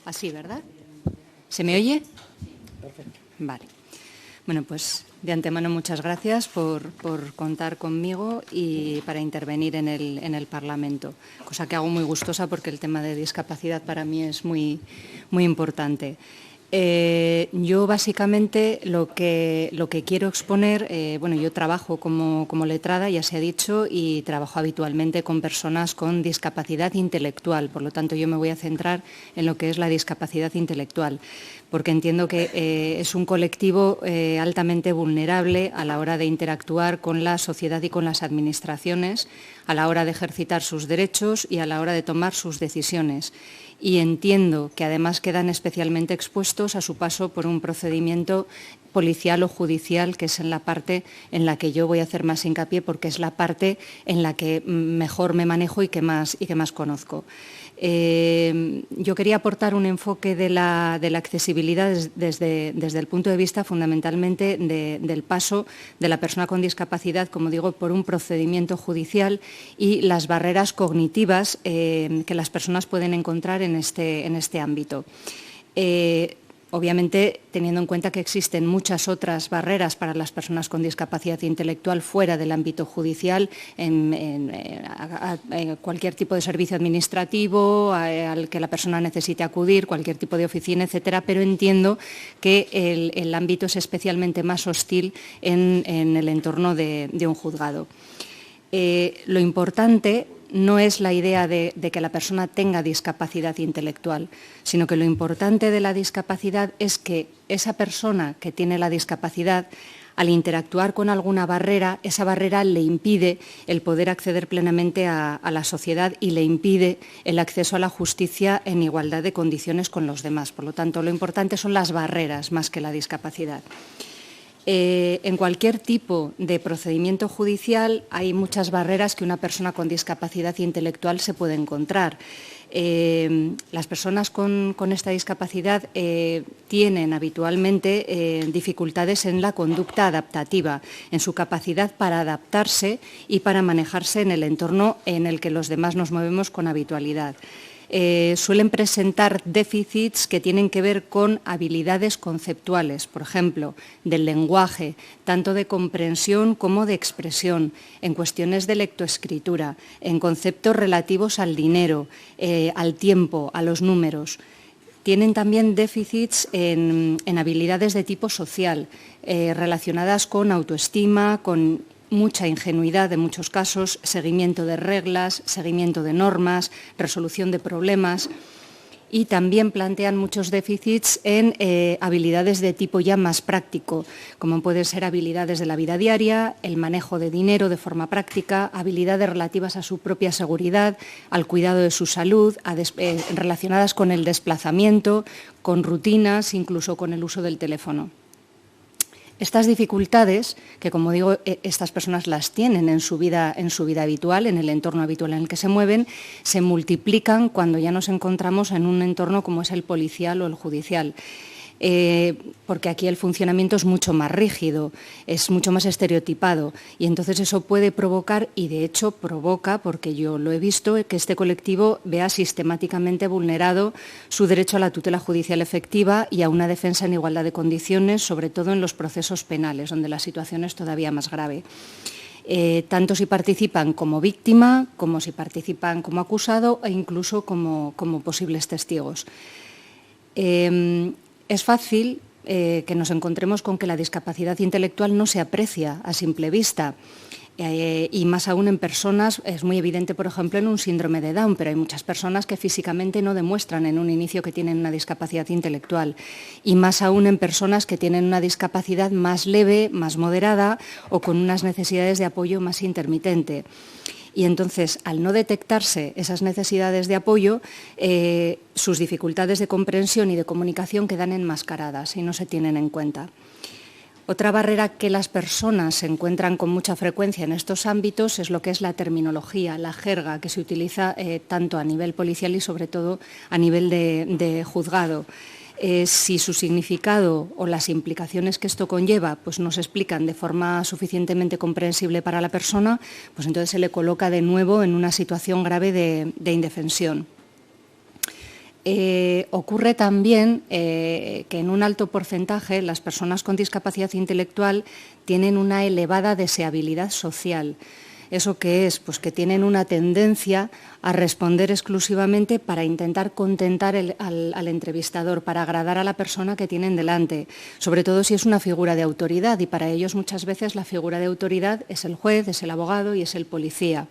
Así, ¿verdad? ¿Se me oye? Perfecto. Vale. Bueno, pues de antemano muchas gracias por contar conmigo y para intervenir en el Parlamento, cosa que hago muy gustosa porque el tema de discapacidad para mí es muy importante. Yo básicamente lo que quiero exponer, yo trabajo como letrada, ya se ha dicho, y trabajo habitualmente con personas con discapacidad intelectual, por lo tanto yo me voy a centrar en lo que es la discapacidad intelectual, porque entiendo que es un colectivo altamente vulnerable a la hora de interactuar con la sociedad y con las administraciones, a la hora de ejercitar sus derechos y a la hora de tomar sus decisiones. Y entiendo que además quedan especialmente expuestos a su paso por un procedimiento policial o judicial, que es en la parte en la que yo voy a hacer más hincapié, porque es la parte en la que mejor me manejo y que más conozco. Yo quería aportar un enfoque de la accesibilidad desde el punto de vista fundamentalmente del paso de la persona con discapacidad, como digo, por un procedimiento judicial y las barreras cognitivas que las personas pueden encontrar en este ámbito. Obviamente, teniendo en cuenta que existen muchas otras barreras para las personas con discapacidad intelectual fuera del ámbito judicial, en cualquier tipo de servicio administrativo al que la persona necesite acudir, cualquier tipo de oficina, etcétera, pero entiendo que el ámbito es especialmente más hostil en el entorno de un juzgado. Lo importante no es la idea de que la persona tenga discapacidad intelectual, sino que lo importante de la discapacidad es que esa persona que tiene la discapacidad, al interactuar con alguna barrera, esa barrera le impide el poder acceder plenamente a la sociedad y le impide el acceso a la justicia en igualdad de condiciones con los demás. Por lo tanto, lo importante son las barreras más que la discapacidad. En cualquier tipo de procedimiento judicial hay muchas barreras que una persona con discapacidad intelectual se puede encontrar. Las personas con esta discapacidad tienen habitualmente dificultades en la conducta adaptativa, en su capacidad para adaptarse y para manejarse en el entorno en el que los demás nos movemos con habitualidad. Suelen presentar déficits que tienen que ver con habilidades conceptuales, por ejemplo, del lenguaje, tanto de comprensión como de expresión, en cuestiones de lectoescritura, en conceptos relativos al dinero, al tiempo, a los números. Tienen también déficits en habilidades de tipo social, relacionadas con autoestima, con mucha ingenuidad en muchos casos, seguimiento de reglas, seguimiento de normas, resolución de problemas, y también plantean muchos déficits en habilidades de tipo ya más práctico, como pueden ser habilidades de la vida diaria, el manejo de dinero de forma práctica, habilidades relativas a su propia seguridad, al cuidado de su salud, relacionadas con el desplazamiento, con rutinas, incluso con el uso del teléfono. Estas dificultades, que como digo, estas personas las tienen en su vida habitual, en el entorno habitual en el que se mueven, se multiplican cuando ya nos encontramos en un entorno como es el policial o el judicial. Porque aquí el funcionamiento es mucho más rígido, es mucho más estereotipado, y entonces eso puede provocar, y de hecho provoca, porque yo lo he visto, que este colectivo vea sistemáticamente vulnerado su derecho a la tutela judicial efectiva y a una defensa en igualdad de condiciones, sobre todo en los procesos penales, donde la situación es todavía más grave. Tanto si participan como víctima, como si participan como acusado e incluso como posibles testigos. Es fácil que nos encontremos con que la discapacidad intelectual no se aprecia a simple vista, y más aún en personas, es muy evidente, por ejemplo, en un síndrome de Down, pero hay muchas personas que físicamente no demuestran en un inicio que tienen una discapacidad intelectual, y más aún en personas que tienen una discapacidad más leve, más moderada o con unas necesidades de apoyo más intermitente. Y entonces, al no detectarse esas necesidades de apoyo, sus dificultades de comprensión y de comunicación quedan enmascaradas y no se tienen en cuenta. Otra barrera que las personas se encuentran con mucha frecuencia en estos ámbitos es lo que es la terminología, la jerga que se utiliza tanto a nivel policial y sobre todo a nivel de juzgado. Si su significado o las implicaciones que esto conlleva pues no se explican de forma suficientemente comprensible para la persona, pues entonces se le coloca de nuevo en una situación grave de indefensión. ocurre también que en un alto porcentaje las personas con discapacidad intelectual tienen una elevada deseabilidad social. ¿Eso qué es? Pues que tienen una tendencia a responder exclusivamente para intentar contentar al entrevistador, para agradar a la persona que tienen delante, sobre todo si es una figura de autoridad, y para ellos muchas veces la figura de autoridad es el juez, es el abogado y es el policía.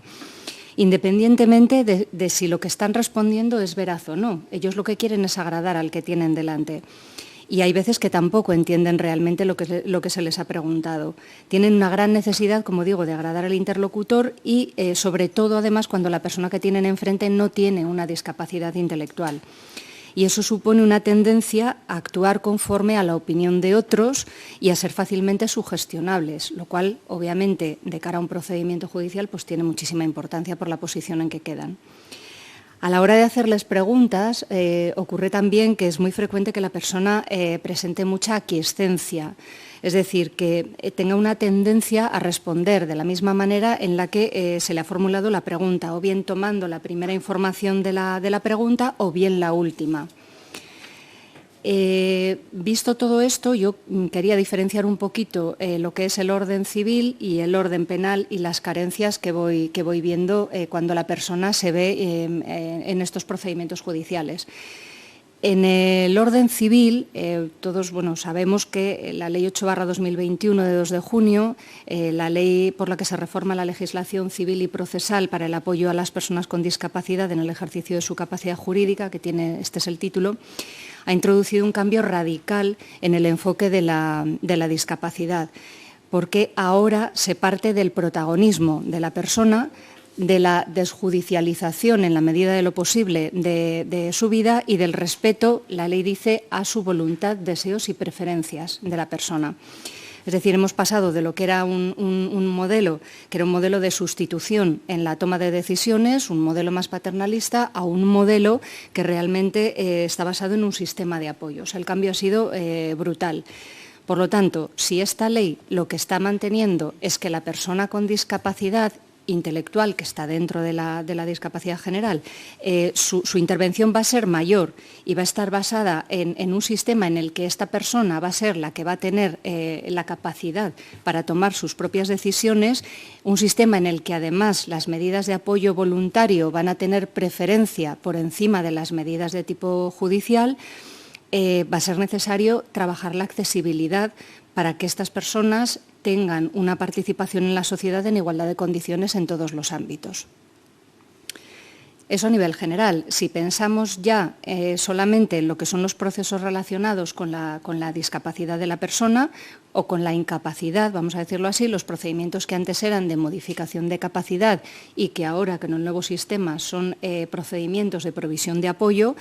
Independientemente de si lo que están respondiendo es veraz o no, ellos lo que quieren es agradar al que tienen delante. Y hay veces que tampoco entienden realmente lo que se les ha preguntado. Tienen una gran necesidad, como digo, de agradar al interlocutor y, sobre todo, además, cuando la persona que tienen enfrente no tiene una discapacidad intelectual. Y eso supone una tendencia a actuar conforme a la opinión de otros y a ser fácilmente sugestionables, lo cual, obviamente, de cara a un procedimiento judicial, pues tiene muchísima importancia por la posición en que quedan. A la hora de hacerles preguntas, ocurre también que es muy frecuente que la persona presente mucha aquiescencia, es decir, que tenga una tendencia a responder de la misma manera en la que se le ha formulado la pregunta, o bien tomando la primera información de la pregunta o bien la última. Visto todo esto, yo quería diferenciar un poquito lo que es el orden civil y el orden penal y las carencias que voy viendo cuando la persona se ve en estos procedimientos judiciales. En el orden civil, todos sabemos que la Ley 8/2021 de 2 de junio, la ley por la que se reforma la legislación civil y procesal para el apoyo a las personas con discapacidad en el ejercicio de su capacidad jurídica, que este es el título, ha introducido un cambio radical en el enfoque de la discapacidad, porque ahora se parte del protagonismo de la persona, de la desjudicialización en la medida de lo posible de su vida y del respeto, la ley dice, a su voluntad, deseos y preferencias de la persona. Es decir, hemos pasado de lo que era un modelo, que era un modelo de sustitución en la toma de decisiones, un modelo más paternalista, a un modelo que realmente está basado en un sistema de apoyos. El cambio ha sido brutal. Por lo tanto, si esta ley lo que está manteniendo es que la persona con discapacidad intelectual que está dentro de la discapacidad general, su intervención va a ser mayor y va a estar basada en un sistema en el que esta persona va a ser la que va a tener la capacidad para tomar sus propias decisiones, un sistema en el que además las medidas de apoyo voluntario van a tener preferencia por encima de las medidas de tipo judicial, va a ser necesario trabajar la accesibilidad para que estas personas tengan una participación en la sociedad en igualdad de condiciones en todos los ámbitos. Eso a nivel general. Si pensamos ya solamente en lo que son los procesos relacionados con la discapacidad de la persona o con la incapacidad, vamos a decirlo así, los procedimientos que antes eran de modificación de capacidad y que ahora, con el nuevo sistema, son procedimientos de provisión de apoyo,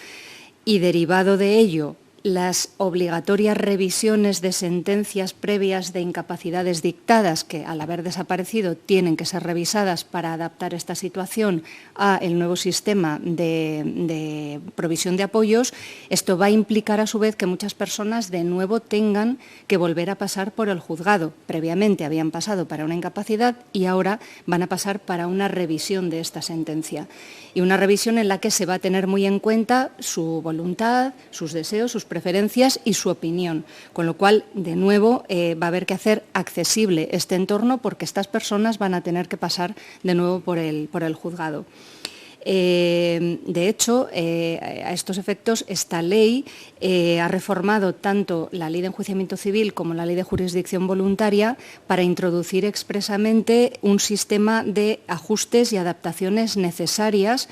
y derivado de ello, las obligatorias revisiones de sentencias previas de incapacidades dictadas, que al haber desaparecido tienen que ser revisadas para adaptar esta situación al nuevo sistema de provisión de apoyos, esto va a implicar a su vez que muchas personas de nuevo tengan que volver a pasar por el juzgado. Previamente habían pasado para una incapacidad y ahora van a pasar para una revisión de esta sentencia. Y una revisión en la que se va a tener muy en cuenta su voluntad, sus deseos, sus preferencias y su opinión, con lo cual, de nuevo, va a haber que hacer accesible este entorno porque estas personas van a tener que pasar de nuevo por el juzgado. De hecho, a estos efectos, esta ley ha reformado tanto la Ley de Enjuiciamiento Civil como la Ley de Jurisdicción Voluntaria para introducir expresamente un sistema de ajustes y adaptaciones necesarias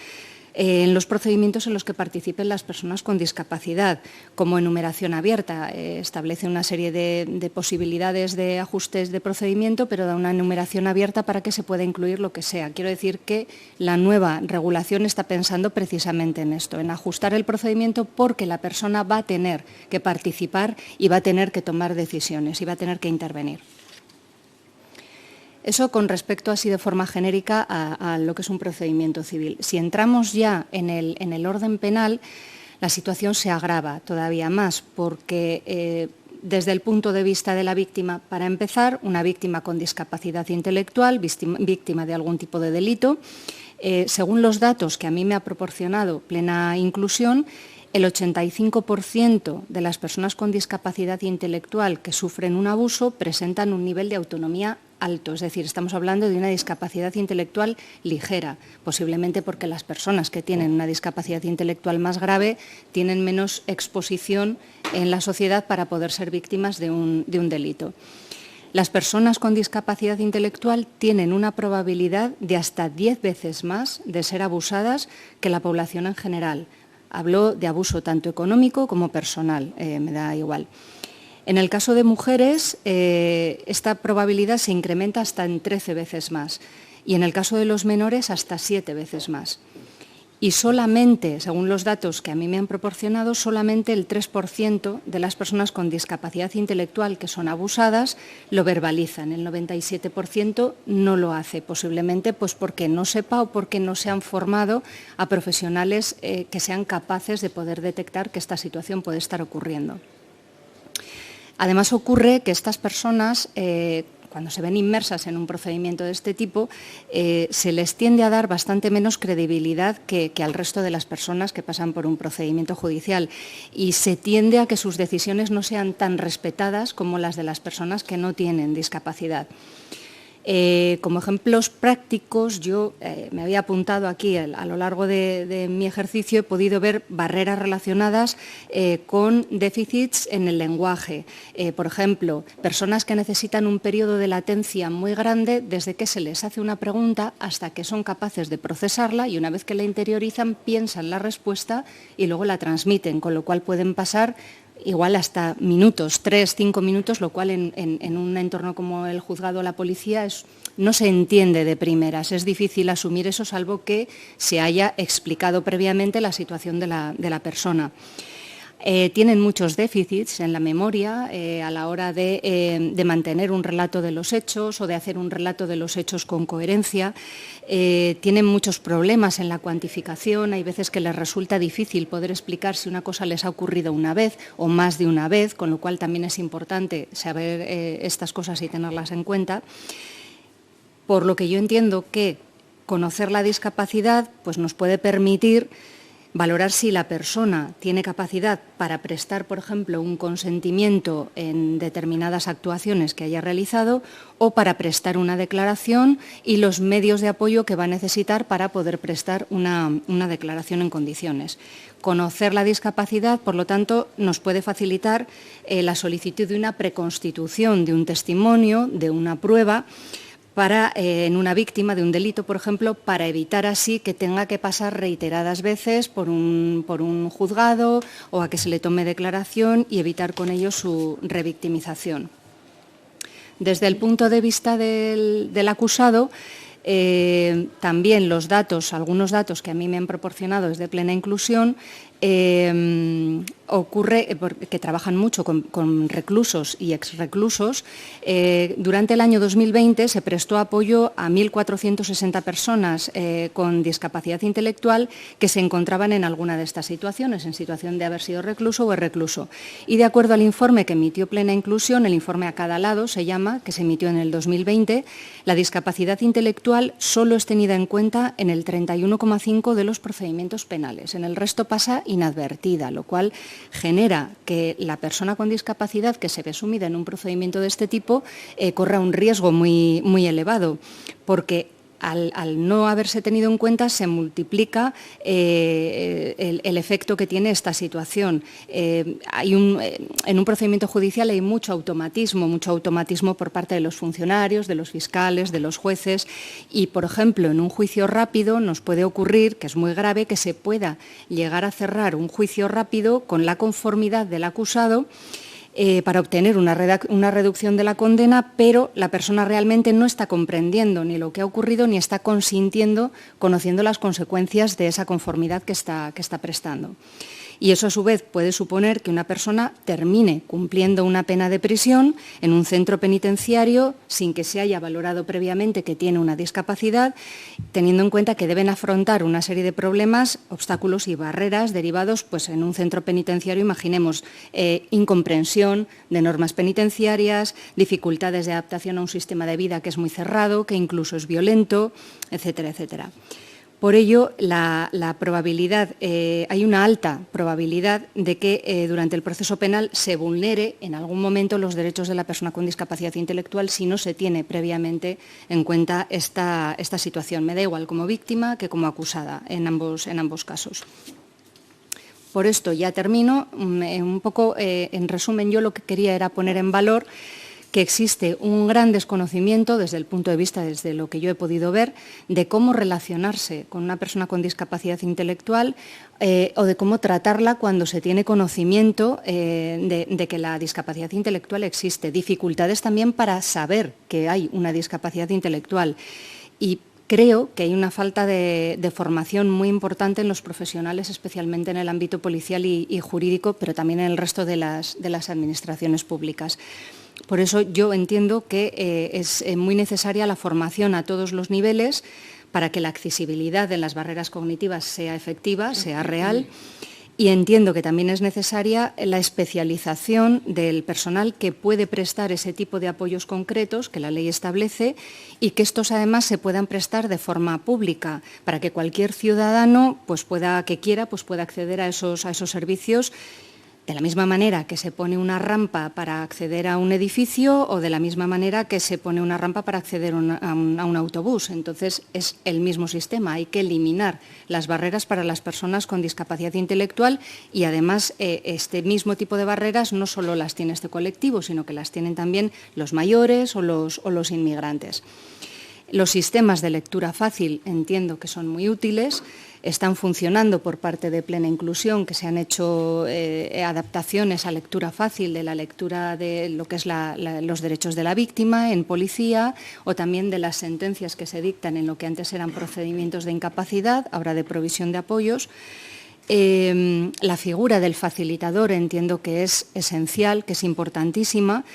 en los procedimientos en los que participen las personas con discapacidad, como enumeración abierta. Establece una serie de posibilidades de ajustes de procedimiento, pero da una enumeración abierta para que se pueda incluir lo que sea. Quiero decir que la nueva regulación está pensando precisamente en esto, en ajustar el procedimiento porque la persona va a tener que participar y va a tener que tomar decisiones y va a tener que intervenir. Eso con respecto así de forma genérica a lo que es un procedimiento civil. Si entramos ya en el orden penal, la situación se agrava todavía más porque desde el punto de vista de la víctima, para empezar, una víctima con discapacidad intelectual, víctima de algún tipo de delito, según los datos que a mí me ha proporcionado Plena Inclusión, el 85% de las personas con discapacidad intelectual que sufren un abuso presentan un nivel de autonomía alto, es decir, estamos hablando de una discapacidad intelectual ligera, posiblemente porque las personas que tienen una discapacidad intelectual más grave tienen menos exposición en la sociedad para poder ser víctimas de un delito. Las personas con discapacidad intelectual tienen una probabilidad de hasta 10 veces más de ser abusadas que la población en general. Hablo de abuso tanto económico como personal, me da igual. En el caso de mujeres, esta probabilidad se incrementa hasta en 13 veces más y en el caso de los menores hasta 7 veces más. Y solamente, según los datos que a mí me han proporcionado, solamente el 3% de las personas con discapacidad intelectual que son abusadas lo verbalizan. El 97% no lo hace, posiblemente pues porque no sepa o porque no se han formado a profesionales que sean capaces de poder detectar que esta situación puede estar ocurriendo. Además, ocurre que estas personas, cuando se ven inmersas en un procedimiento de este tipo, se les tiende a dar bastante menos credibilidad que al resto de las personas que pasan por un procedimiento judicial y se tiende a que sus decisiones no sean tan respetadas como las de las personas que no tienen discapacidad. Como ejemplos prácticos, yo me había apuntado aquí a lo largo de mi ejercicio, he podido ver barreras relacionadas con déficits en el lenguaje. Por ejemplo, personas que necesitan un periodo de latencia muy grande desde que se les hace una pregunta hasta que son capaces de procesarla y una vez que la interiorizan piensan la respuesta y luego la transmiten, con lo cual pueden pasar igual hasta minutos, 3, 5 minutos, lo cual en un entorno como el juzgado o la policía no se entiende de primeras. Es difícil asumir eso salvo que se haya explicado previamente la situación de la persona. Tienen muchos déficits en la memoria a la hora de mantener un relato de los hechos o de hacer un relato de los hechos con coherencia. Tienen muchos problemas en la cuantificación. Hay veces que les resulta difícil poder explicar si una cosa les ha ocurrido una vez o más de una vez, con lo cual también es importante saber estas cosas y tenerlas en cuenta. Por lo que yo entiendo que conocer la discapacidad pues, nos puede permitir valorar si la persona tiene capacidad para prestar, por ejemplo, un consentimiento en determinadas actuaciones que haya realizado o para prestar una declaración y los medios de apoyo que va a necesitar para poder prestar una declaración en condiciones. Conocer la discapacidad, por lo tanto, nos puede facilitar la solicitud de una preconstitución de un testimonio, de una prueba, en una víctima de un delito, por ejemplo, para evitar así que tenga que pasar reiteradas veces por un juzgado o a que se le tome declaración y evitar con ello su revictimización. Desde el punto de vista del acusado, también algunos datos que a mí me han proporcionado desde Plena Inclusión, ocurre que trabajan mucho con reclusos y exreclusos. Durante el año 2020 se prestó apoyo a 1.460 personas con discapacidad intelectual que se encontraban en alguna de estas situaciones, en situación de haber sido recluso o recluso. Y de acuerdo al informe que emitió Plena Inclusión, el informe a cada lado se llama, que se emitió en el 2020, la discapacidad intelectual solo es tenida en cuenta en el 31,5% de los procedimientos penales. En el resto pasa inadvertida, lo cual genera que la persona con discapacidad que se ve sumida en un procedimiento de este tipo corra un riesgo muy, muy elevado, porque al no haberse tenido en cuenta se multiplica el efecto que tiene esta situación. En un procedimiento judicial hay mucho automatismo por parte de los funcionarios, de los fiscales, de los jueces y, por ejemplo, en un juicio rápido nos puede ocurrir, que es muy grave, que se pueda llegar a cerrar un juicio rápido con la conformidad del acusado para obtener una reducción de la condena, pero la persona realmente no está comprendiendo ni lo que ha ocurrido ni está consintiendo, conociendo las consecuencias de esa conformidad que está prestando. Y eso, a su vez, puede suponer que una persona termine cumpliendo una pena de prisión en un centro penitenciario sin que se haya valorado previamente que tiene una discapacidad, teniendo en cuenta que deben afrontar una serie de problemas, obstáculos y barreras derivados pues, en un centro penitenciario, imaginemos, incomprensión de normas penitenciarias, dificultades de adaptación a un sistema de vida que es muy cerrado, que incluso es violento, etcétera, etcétera. Por ello, la probabilidad, hay una alta probabilidad de que durante el proceso penal se vulnere en algún momento los derechos de la persona con discapacidad intelectual si no se tiene previamente en cuenta esta situación. Me da igual como víctima que como acusada en ambos casos. Por esto ya termino. Un poco, en resumen, yo lo que quería era poner en valor que existe un gran desconocimiento desde el punto de vista, desde lo que yo he podido ver, de cómo relacionarse con una persona con discapacidad intelectual o de cómo tratarla cuando se tiene conocimiento de que la discapacidad intelectual existe. Dificultades también para saber que hay una discapacidad intelectual. Y creo que hay una falta de formación muy importante en los profesionales, especialmente en el ámbito policial y jurídico, pero también en el resto de las administraciones públicas. Por eso yo entiendo que es muy necesaria la formación a todos los niveles para que la accesibilidad de las barreras cognitivas sea efectiva, sea real. Y entiendo que también es necesaria la especialización del personal que puede prestar ese tipo de apoyos concretos que la ley establece y que estos además se puedan prestar de forma pública para que cualquier ciudadano que quiera pueda acceder a esos servicios. De la misma manera que se pone una rampa para acceder a un edificio o de la misma manera que se pone una rampa para acceder a un autobús. Entonces, es el mismo sistema. Hay que eliminar las barreras para las personas con discapacidad intelectual y, además, este mismo tipo de barreras no solo las tiene este colectivo, sino que las tienen también los mayores o los inmigrantes. Los sistemas de lectura fácil entiendo que son muy útiles. Están funcionando por parte de Plena Inclusión, que se han hecho adaptaciones a lectura fácil de la lectura de lo que es los derechos de la víctima en policía o también de las sentencias que se dictan en lo que antes eran procedimientos de incapacidad, ahora de provisión de apoyos. La figura del facilitador entiendo que es esencial, que es importantísima.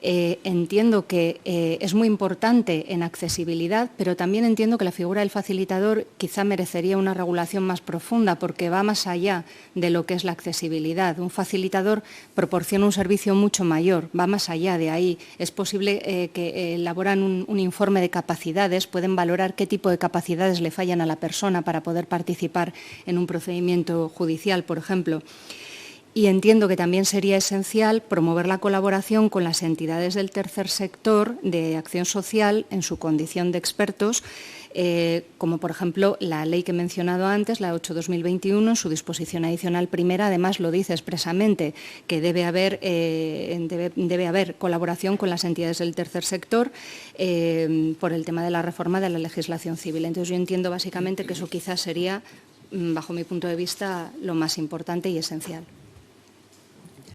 Entiendo que es muy importante en accesibilidad, pero también entiendo que la figura del facilitador quizá merecería una regulación más profunda porque va más allá de lo que es la accesibilidad. Un facilitador proporciona un servicio mucho mayor, va más allá de ahí. Es posible que elaboran un informe de capacidades, pueden valorar qué tipo de capacidades le fallan a la persona para poder participar en un procedimiento judicial, por ejemplo. Y entiendo que también sería esencial promover la colaboración con las entidades del tercer sector de acción social en su condición de expertos, como por ejemplo la ley que he mencionado antes, la 8/2021, en su disposición adicional primera, además lo dice expresamente que debe haber colaboración con las entidades del tercer sector por el tema de la reforma de la legislación civil. Entonces yo entiendo básicamente que eso quizás sería, bajo mi punto de vista, lo más importante y esencial.